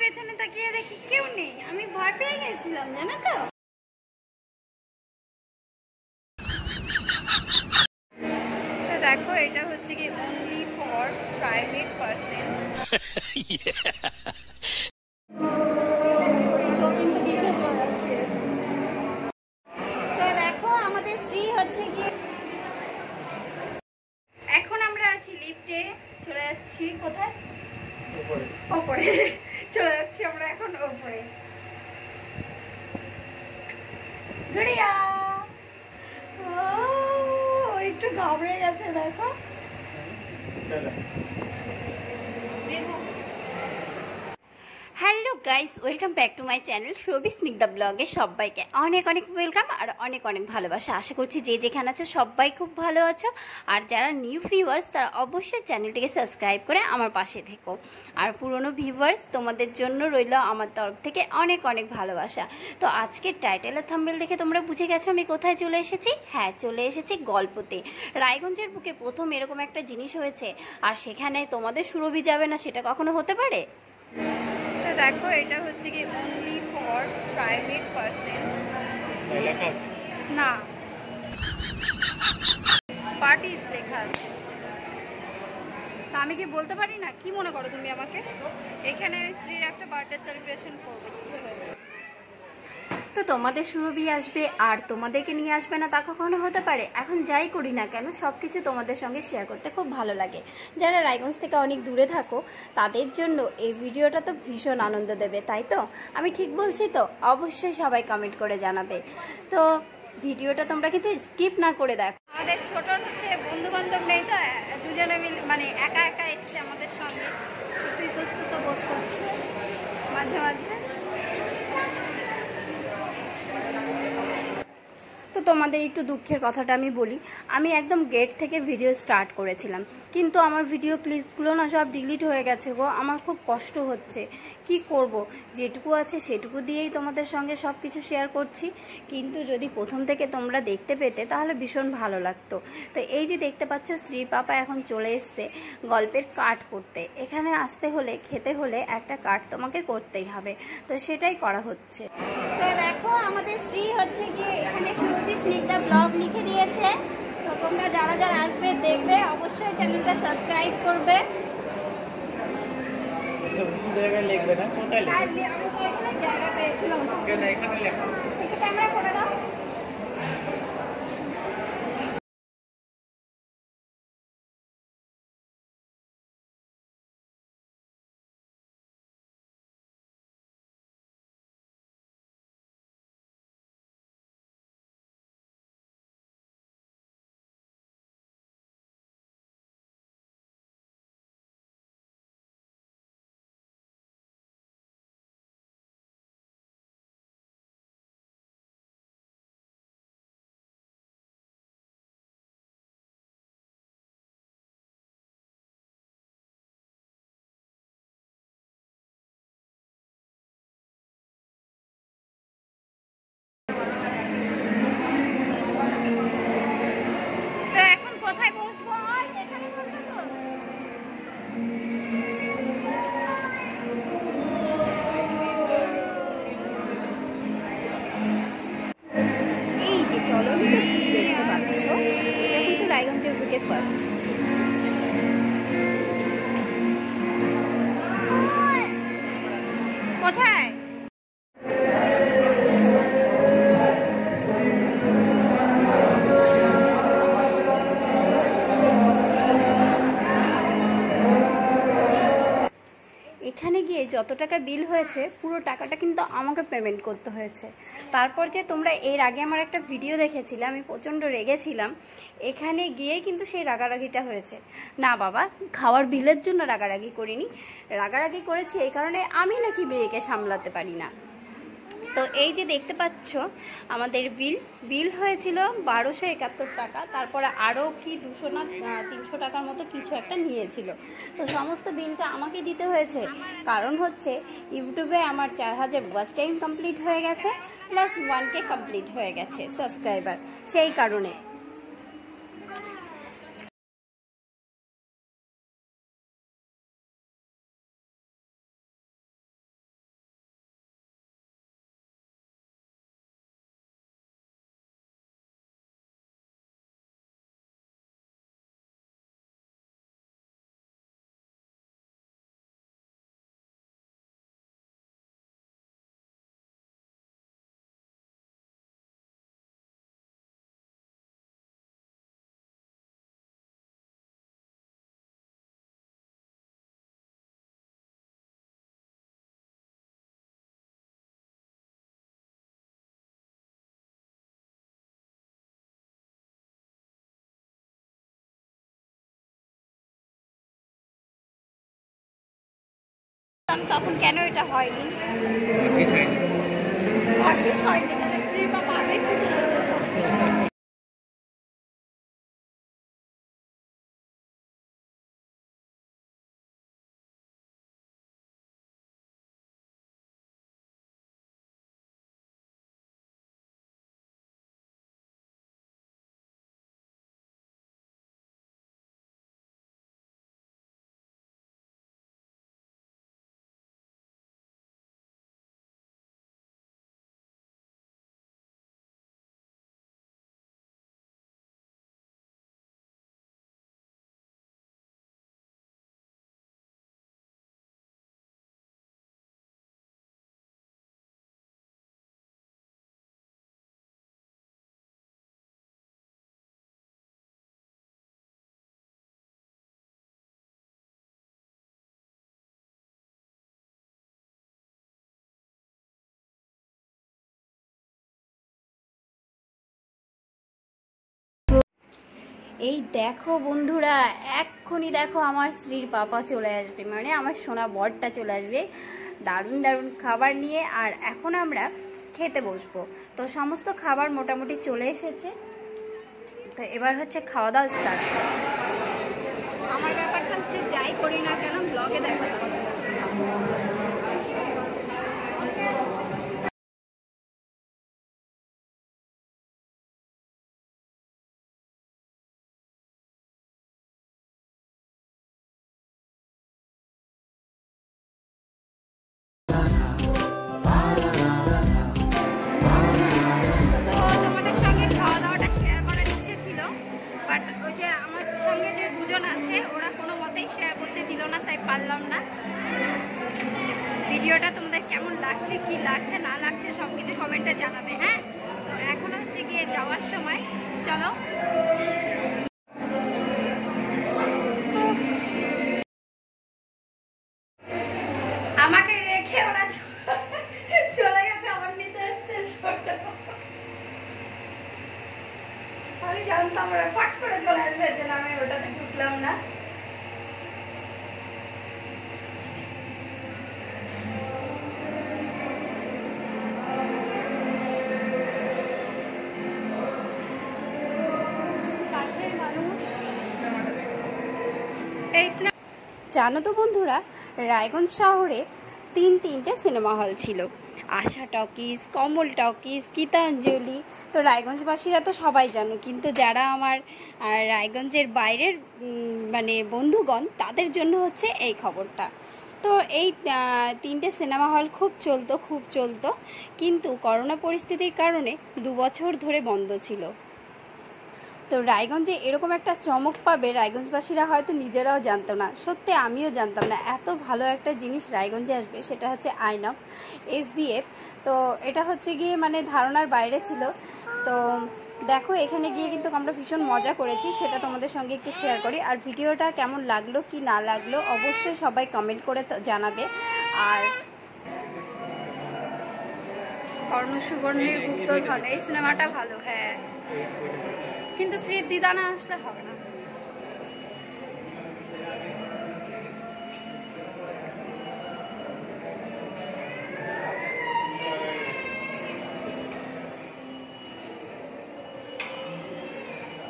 পেছনে তাকিয়ে দেখি কেউ নেই, আমি ভয় পেয়ে গেছিলাম জানো তো। তো দেখো এটা হচ্ছে কি অনলি ফর প্রাইভেট পারসনস। কিন্তু কিসে চলে যাচ্ছে। তো দেখো আমাদের শ্রী হচ্ছে কি, এখন আমরা আছি লিফটে, চলে যাচ্ছি কোথায়, ওপরে চলে যাচ্ছি আমরা এখন ওপরে। গড়িয়া একটু ঘাবড়ে যাচ্ছে দেখো। Hello guys, welcome back to my channel Shobhi Snigdha ব্লগে সবাইকে অনেক অনেক ওয়েলকাম আর অনেক অনেক ভালোবাসা। আশা করছি যে যেখানে আছো সবাই খুব ভালো আছো, আর যারা নিউ ভিউয়ার্স তারা অবশ্যই চ্যানেলটিকে সাবস্ক্রাইব করে আমার পাশে থেকো, আর পুরনো ভিউয়ার্স তোমাদের জন্য রইল আমার তরফ থেকে অনেক অনেক ভালোবাসা। তো আজকের টাইটেল আর থাম্বনেল দেখে তোমরা বুঝে গেছো আমি কোথায় চলে এসেছি। হ্যাঁ, চলে এসেছি গল্পতে। রায়গঞ্জের বুকে প্রথম এরকম একটা জিনিস হয়েছে, আর সেখানে তোমাদের সুরভি যাবে না সেটা কখনো হতে পারে? তো দেখো এটা হচ্ছে কি অনলি ফর প্রাইভেট পারসনস, না পার্টিস লেখা আছে। তা আমি কি বলতে পারি না? কি মনে করো তুমি আমাকে? এখানে শ্রীর একটা বার্থডে সেলিব্রেশন করবো ইচ্ছে হয়েছে। তো তোমাদের সুরভি আসবে আর তোমাদেরকে নিয়ে আসবে না তা কখনো হতে পারে? এখন যাই করি না কেন সব কিছু তোমাদের সঙ্গে শেয়ার করতে খুব ভালো লাগে। যারা রায়গঞ্জ থেকে অনেক দূরে থাকো তাদের জন্য এই ভিডিওটা তো ভীষণ আনন্দ দেবে, তাই তো? আমি ঠিক বলছি তো? অবশ্যই সবাই কমেন্ট করে জানাবে। তো ভিডিওটা তোমরা কিন্তু স্কিপ না করে দেখো। আমাদের ছোটর হচ্ছে বন্ধু বান্ধব নেই, তো দুজনে মিলে মানে একা একা এসছে আমাদের সঙ্গে, একটু ইতস্তত বোধ করছে মাঝে মাঝে। তো তোমাদের একটু দুঃখের কথাটা আমি বলি, আমি একদম গেট থেকে ভিডিও স্টার্ট করেছিলাম, কিন্তু আমার ভিডিও ক্লিপগুলো না সব ডিলিট হয়ে গেছে গো। আমার খুব কষ্ট হচ্ছে, কি করব, যেটুকু আছে সেটুকু দিয়েই তোমাদের সঙ্গে সব কিছু শেয়ার করছি। কিন্তু যদি প্রথম থেকে তোমরা দেখতে পেতে তাহলে ভীষণ ভালো লাগতো। তো এই যে দেখতে পাচ্ছ শ্রী পাপা এখন চলে এসছে গল্পের কাট করতে। এখানে আসতে হলে খেতে হলে একটা কাট তোমাকে করতেই হবে, তো সেটাই করা হচ্ছে। তো দেখো আমাদের শ্রী হচ্ছে গিয়ে এখানে শোভি স্নিগ্ধা ব্লগ লিখে দিয়েছে। তো তোমরা যারা যারা আসবে দেখবে অবশ্যই চ্যানেলটা সাবস্ক্রাইব করবে। লিখবে না কোথায় লিখবে? আমি তো এখানে জায়গা পেয়েছিলাম, কেন এখানে লেখা? একটু ক্যামেরা করে দাও। তো এখন কোথায় বসবো? এখানে বসবো তো। এই যে চলন্ত শিপ দেখতে পাচ্ছ, এটা কিন্তু রায়গঞ্জের বুকে ফার্স্ট। কোথায়? এখানে গিয়ে যত টাকা বিল হয়েছে পুরো টাকাটা কিন্তু আমাকে পেমেন্ট করতে হয়েছে। তারপর যে তোমরা এর আগে আমার একটা ভিডিও দেখেছিলে আমি প্রচণ্ড রেগেছিলাম, এখানে গিয়ে কিন্তু সেই রাগারাগিটা হয়েছে। না বাবা, খাওয়ার বিলের জন্য রাগারাগি করিনি, রাগারাগি করেছি এই কারণে আমি নাকি মেয়েকে সামলাতে পারি না। তো এই যে দেখতে পাচ্ছ আমাদের বিল হয়েছিল 1271 টাকা, তারপরে আরও কি 200 না 300 টাকার মতো কিছু একটা নিয়েছিল। তো সমস্ত বিলটা আমাকে দিতে হয়েছে, কারণ হচ্ছে ইউটিউবে আমার 4000 ওয়াচ টাইম কমপ্লিট হয়ে গেছে, প্লাস 1K কমপ্লিট হয়ে গেছে সাবস্ক্রাইবার, সেই কারণে। করলাম, তখন কেন এটা হয়নি? ভাগ্যিস হয়নি, তাহলে স্ত্রীর বাবা আগেই খুঁজে পেতো। এই দেখো বন্ধুরা, এক্ষুনি দেখো আমার স্ত্রীর পাপা চলে আসবে, মানে আমার সোনা বরটা চলে আসবে দারুণ দারুণ খাবার নিয়ে। আর এখন আমরা খেতে বসবো। তো সমস্ত খাবার মোটামুটি চলে এসেছে, তো এবার হচ্ছে খাওয়া দাওয়া স্টার্ট। আমার ব্যাপারটা হচ্ছে যাই করি না কেন ব্লগে দেখা যাবে। তাই পারলাম না। ভিডিওটা তোমাদের কেমন লাগছে, কি লাগছে না লাগছে সব কিছু কমেন্টে জানাবে। হ্যাঁ, তো এখন হচ্ছে গিয়ে যাওয়ার সময়, চলো। আমাকে রেখে ওরা চলে গেছে, আবার নিতে আসছে। আমি জানতাম ওরা ফাট করে চলে আসবে, এর জন্য আমি ওটাতে ঢুকলাম না। জানো তো বন্ধুরা, রায়গঞ্জ শহরে তিনটে সিনেমা হল ছিল, আশা টকিজ, কমল টকিজ, গীতাঞ্জলি। তো রায়গঞ্জবাসীরা তো সবাই জানো, কিন্তু যারা আমার রায়গঞ্জের বাইরের মানে বন্ধুগণ, তাদের জন্য হচ্ছে এই খবরটা। তো এই তিনটে সিনেমা হল খুব চলতো, কিন্তু করোনা পরিস্থিতির কারণে 2 বছর ধরে বন্ধ ছিল। তো রায়গঞ্জে এরকম একটা চমক পাবে রায়গঞ্জবাসীরা হয়তো নিজেরাও জানতো না, সত্যি আমিও জানতাম না এত ভালো একটা জিনিস রায়গঞ্জে আসবে। সেটা হচ্ছে আইনক্স SBF। তো এটা হচ্ছে গিয়ে মানে ধারণার বাইরে ছিল। তো দেখো এখানে গিয়ে কিন্তু আমরা ভীষণ মজা করেছি, সেটা তোমাদের সঙ্গে একটু শেয়ার করি। আর ভিডিওটা কেমন লাগলো কি না লাগলো অবশ্যই সবাই কমেন্ট করে জানাবে। আর কর্ণসুবর্ণের গুপ্তধন এই সিনেমাটা ভালো, হ্যাঁ, কিন্তু শ্রীর দিদা না আসলে হবে না।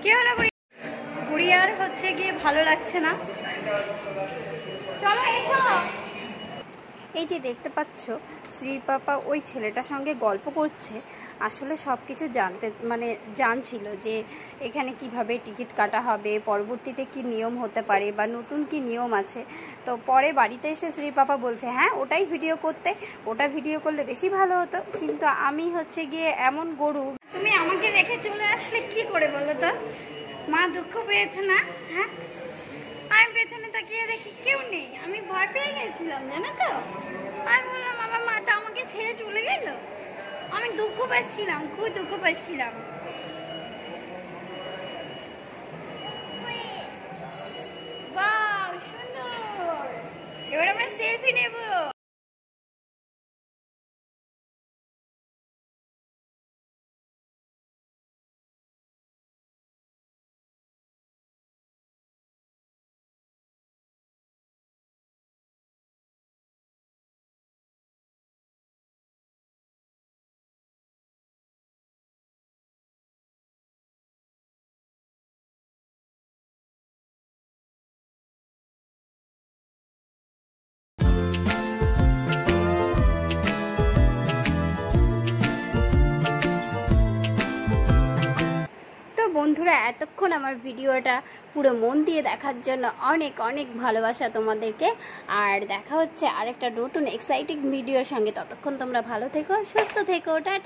কি হলো গুড়িয়ার হচ্ছে গিয়ে ভালো লাগছে না, চলো এসো। এই যে দেখতে পাচ্ছ শ্রীর পাপা ওই ছেলেটার সঙ্গে গল্প করছে, আসলে সব কিছু জানছিল যে এখানে কিভাবে টিকিট কাটা হবে, পরবর্তীতে কি নিয়ম হতে পারে বা নতুন কি নিয়ম আছে। তো পরে বাড়িতে এসে শ্রীর পাপা বলছে হ্যাঁ ওটাই ভিডিও করতে, ওটা ভিডিও করলে বেশি ভালো হতো, কিন্তু আমি হচ্ছে গিয়ে এমন গরু, তুমি আমাকে রেখে চলে আসলে কি করে বলো তো? মা দুঃখ পেয়েছে না? হ্যাঁ, আমি পেছনে তাকিয়ে দেখি কেউ নেই, আমি ভয় পেয়ে গেছিলাম জানো তো। আমি বললাম আমার মা তো আমাকে ছেড়ে চলে গেল, আমি দুঃখ পাচ্ছিলাম, খুব দুঃখ পাচ্ছিলাম। বাহ সুন্দর, এবার আমরা সেলফি নেব। বন্ধুরা এতক্ষণ আমার ভিডিওটা পুরো মন দিয়ে দেখার জন্য অনেক অনেক ভালোবাসা তোমাদেরকে। আর দেখা হচ্ছে আরেকটা নতুন এক্সাইটিং ভিডিওর সঙ্গে। ততক্ষণ তোমরা ভালো থেকো, সুস্থ থেকো, টাটা।